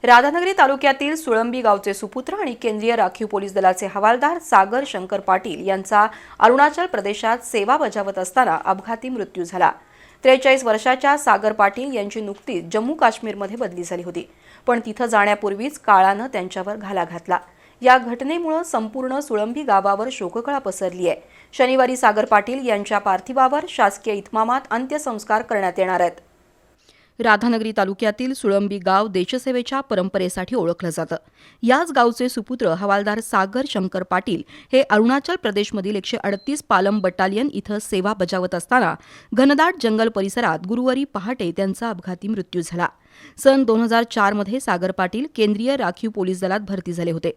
राधानगरी तालुक्यातील सुळंबी गावचे सुपुत्र आणि केंद्रीय राखीव पोलीस दलाचे हवालदार सागर शंकर पाटील यांचा अरुणाचल प्रदेशात सेवा बजावत असताना अपघाती मृत्यू झाला। 43 वर्षाच्या सागर पाटील यांची नुकतीच जम्मू काश्मीरमध्ये बदली झाली होती, पण तिथं जाण्यापूर्वीच काळानं त्यांच्यावर घाला घातला। या घटनेमुळे संपूर्ण सुळंबी गावावर शोककळा पसरली आहे। शनिवारी सागर पाटील यांच्या पार्थिवावर शासकीय इतमामात अंत्यसंस्कार करण्यात येणार आहेत। राधानगरी तालुक्यातील सुळंबी गाव देशसेवेच्या परंपरेसाठी ओळखलं जातं। याच गावचे सुपुत्र हवालदार सागर शंकर पाटील हे अरुणाचल प्रदेशमधील 138 पालम बटालियन इथं सेवा बजावत असताना घनदाट जंगल परिसरात गुरुवारी पहाटे त्यांचा अपघाती मृत्यू झाला। सन 2004 मध्ये सागर पाटील केंद्रीय राखीव पोलीस दलात भरती झाले होते।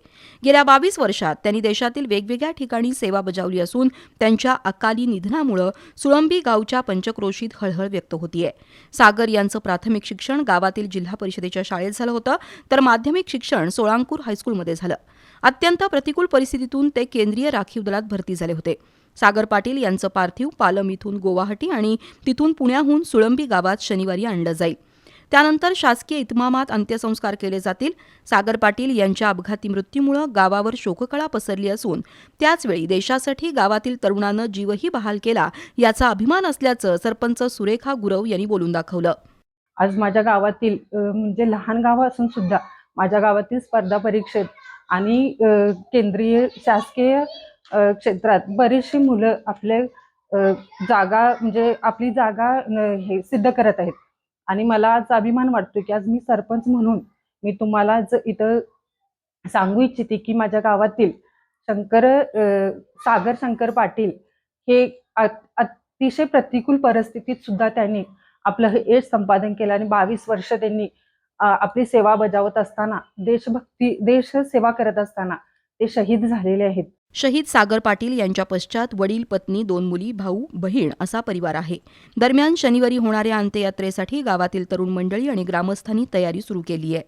गेल्या 22 वर्षात त्यांनी देशातील वेगवेगळ्या ठिकाणी सेवा बजावली असून त्यांच्या अकाली निधनामुळे सुळंबी गावच्या पंचक्रोशीत हळहळ व्यक्त होतीये। सागर यांचं प्राथमिक शिक्षण गावातील जिल्हा परिषदेच्या शाळेत झालं होतं, तर माध्यमिक शिक्षण सोळांकूर हायस्कूलमध्ये झालं। अत्यंत प्रतिकूल परिस्थितीतून ते केंद्रीय राखीव दलात भरती झाले होते। सागर पाटील यांचं पार्थिव पालम इथून गुवाहाटी आणि तिथून पुण्याहून सुळंबी गावात शनिवारी आणलं जाईल। त्यानंतर शासकीय इतमामात अंत्यसंस्कार केले जातील। सागर पाटील यांच्या अपघाती मृत्यूमुळे गावावर शोककळा पसरली असून त्याचवेळी देशासाठी गावातील तरुणानं जीवही बहाल केला याचा अभिमान असल्याचं सरपंच सुरेखा गुरव यांनी बोलून दाखवलं। आज माझ्या गावातील म्हणजे लहान गाव असून सुद्धा माझ्या गावातील स्पर्धा परीक्षेत आणि केंद्रीय शासकीय क्षेत्रात बरीचशी मुलं आपले जागा म्हणजे आपली जागा हे सिद्ध करत आहेत आणि मला आज अभिमान वाटतो की आज मी सरपंच म्हणून मी तुम्हाला इथं सांगू इच्छिते की माझ्या गावातील सागर शंकर पाटील हे अतिशय प्रतिकूल परिस्थितीत सुद्धा त्यांनी आपलं हे यश संपादन केलं आणि 22 वर्ष त्यांनी आपली सेवा बजावत असताना देश सेवा करत असताना ते शहीद झालेले आहेत। शहीद सागर पाटील यांच्या पश्चात वडील, पत्नी, 2 मुली, भाऊ, बहीण असा परिवार आहे। दरम्यान शनिवारी होणाऱ्या अंत्ययात्रेसाठी गावातील तरुण मंडळी आणि ग्रामस्थांनी तयारी सुरू केली आहे।